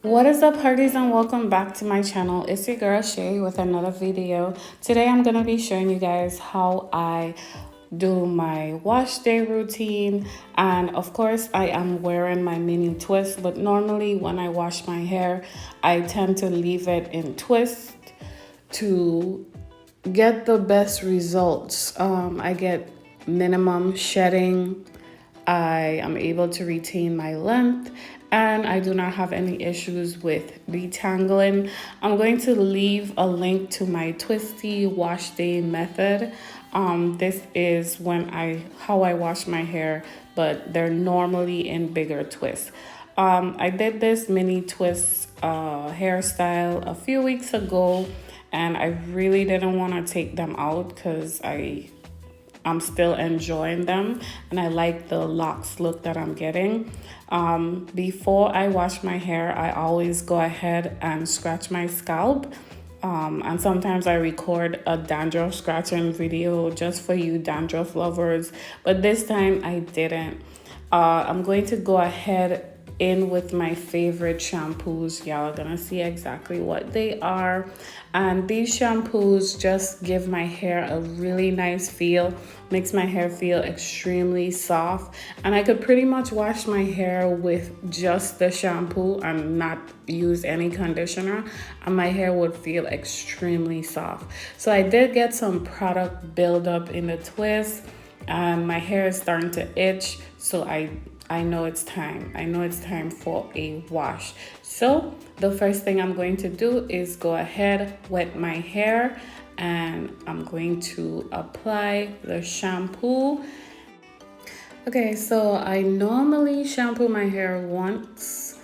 What is up, hearties, and welcome back to my channel. It's your girl Shay with another video. Today I'm gonna be showing you guys how I do my wash day routine, and of course I am wearing my mini twist, but normally when I wash my hair I tend to leave it in twist to get the best results. I get minimum shedding, I am able to retain my length, and I do not have any issues with detangling. I'm going to leave a link to my twisty wash day method. This is how I wash my hair, but they're normally in bigger twists. I did this mini twist hairstyle a few weeks ago, and I really didn't want to take them out because I'm still enjoying them and I like the locks look that I'm getting. Before I wash my hair, I always go ahead and scratch my scalp. And sometimes I record a dandruff scratching video just for you dandruff lovers, but this time I didn't. I'm going to go ahead in with my favorite shampoos. Y'all are gonna see exactly what they are, and these shampoos just give my hair a really nice feel, makes my hair feel extremely soft, and I could pretty much wash my hair with just the shampoo and not use any conditioner, and my hair would feel extremely soft. So I did get some product buildup in the twist, and my hair is starting to itch, so I know it's time. I know it's time for a wash. So the first thing I'm going to do is go ahead, wet my hair, and I'm going to apply the shampoo. Okay, so I normally shampoo my hair once.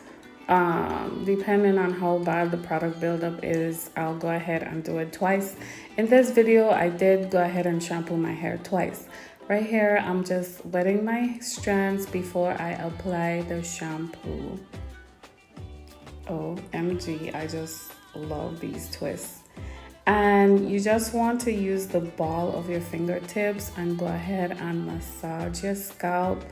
Depending on how bad the product buildup is, I'll go ahead and do it twice. In this video, I did go ahead and shampoo my hair twice. Right here, I'm just wetting my strands before I apply the shampoo. OMG, I just love these twists. And you just want to use the ball of your fingertips and go ahead and massage your scalp,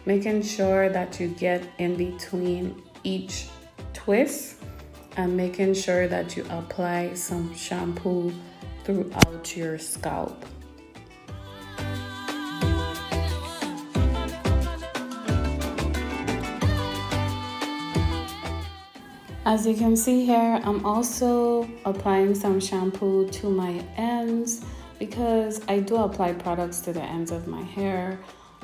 making sure that you get in between each twist and making sure that you apply some shampoo throughout your scalp. As you can see here, I'm also applying some shampoo to my ends because I do apply products to the ends of my hair.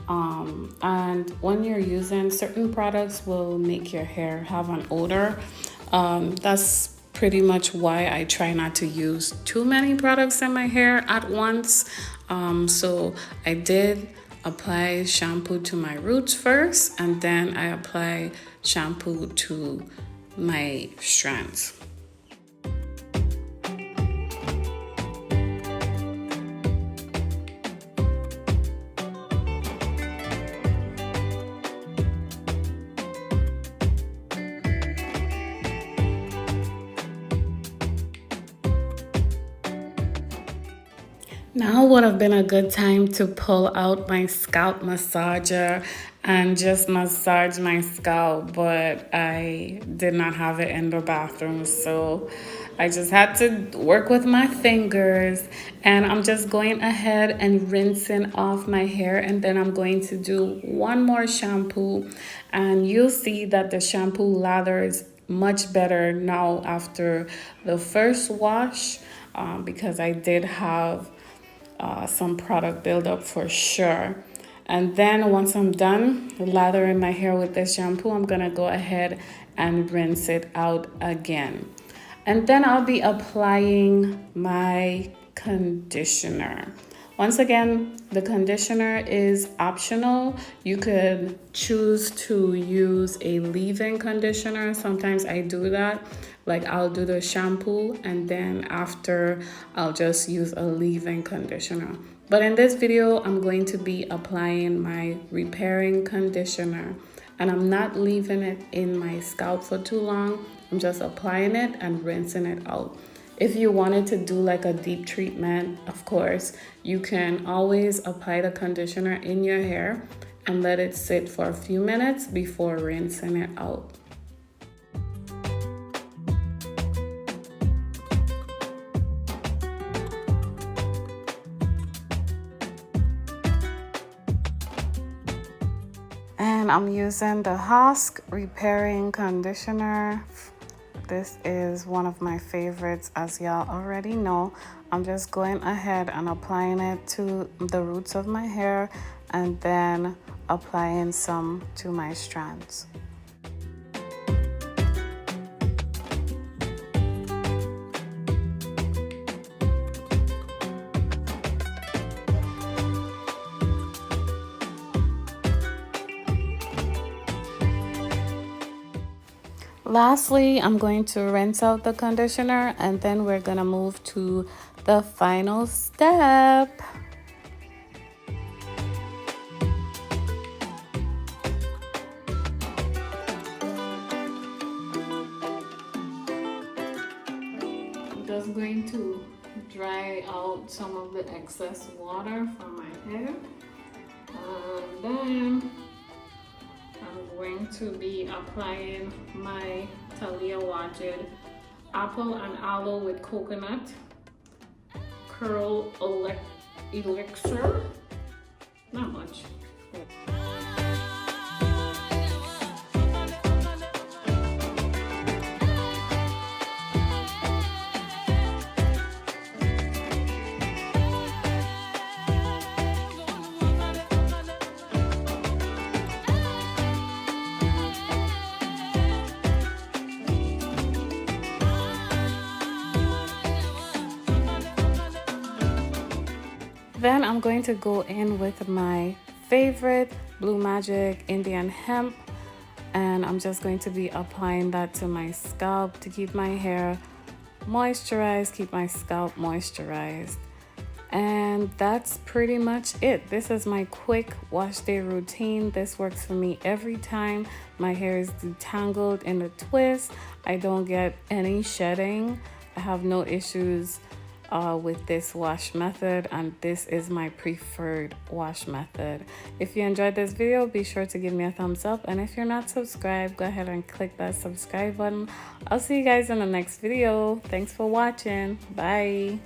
And when you're using certain products will make your hair have an odor. That's pretty much why I try not to use too many products in my hair at once. So I did apply shampoo to my roots first, and then I apply shampoo to my strands. Now would have been a good time to pull out my scalp massager and just massage my scalp, but I did not have it in the bathroom, so I just had to work with my fingers. And I'm just going ahead and rinsing off my hair, and then I'm going to do one more shampoo, and you'll see that the shampoo lathers much better now after the first wash, because I did have some product buildup for sure. And then once I'm done lathering my hair with this shampoo, I'm gonna go ahead and rinse it out again. And then I'll be applying my conditioner. Once again, the conditioner is optional. You could choose to use a leave-in conditioner. Sometimes I do that. Like I'll do the shampoo and then after I'll just use a leave-in conditioner. But in this video, I'm going to be applying my repairing conditioner, and I'm not leaving it in my scalp for too long. I'm just applying it and rinsing it out. If you wanted to do like a deep treatment, of course, you can always apply the conditioner in your hair and let it sit for a few minutes before rinsing it out. And I'm using the Hask Repairing Conditioner. This is one of my favorites, as y'all already know. I'm just going ahead and applying it to the roots of my hair and then applying some to my strands. Lastly, I'm going to rinse out the conditioner and then we're gonna move to the final step. I'm just going to dry out some of the excess water from my hair, and then I'm going to be applying my Talijah Wajiid Apple and Aloe with Coconut Curl Elixir. Not much. Then I'm going to go in with my favorite Blue Magic Indian Hemp, and I'm just going to be applying that to my scalp to keep my hair moisturized, keep my scalp moisturized. And that's pretty much it. This is my quick wash day routine. This works for me every time my hair is detangled in a twist. I don't get any shedding. I have no issues with this wash method, and this is my preferred wash method. If you enjoyed this video, be sure to give me a thumbs up, and if you're not subscribed, go ahead and click that subscribe button. I'll see you guys in the next video. Thanks for watching. Bye.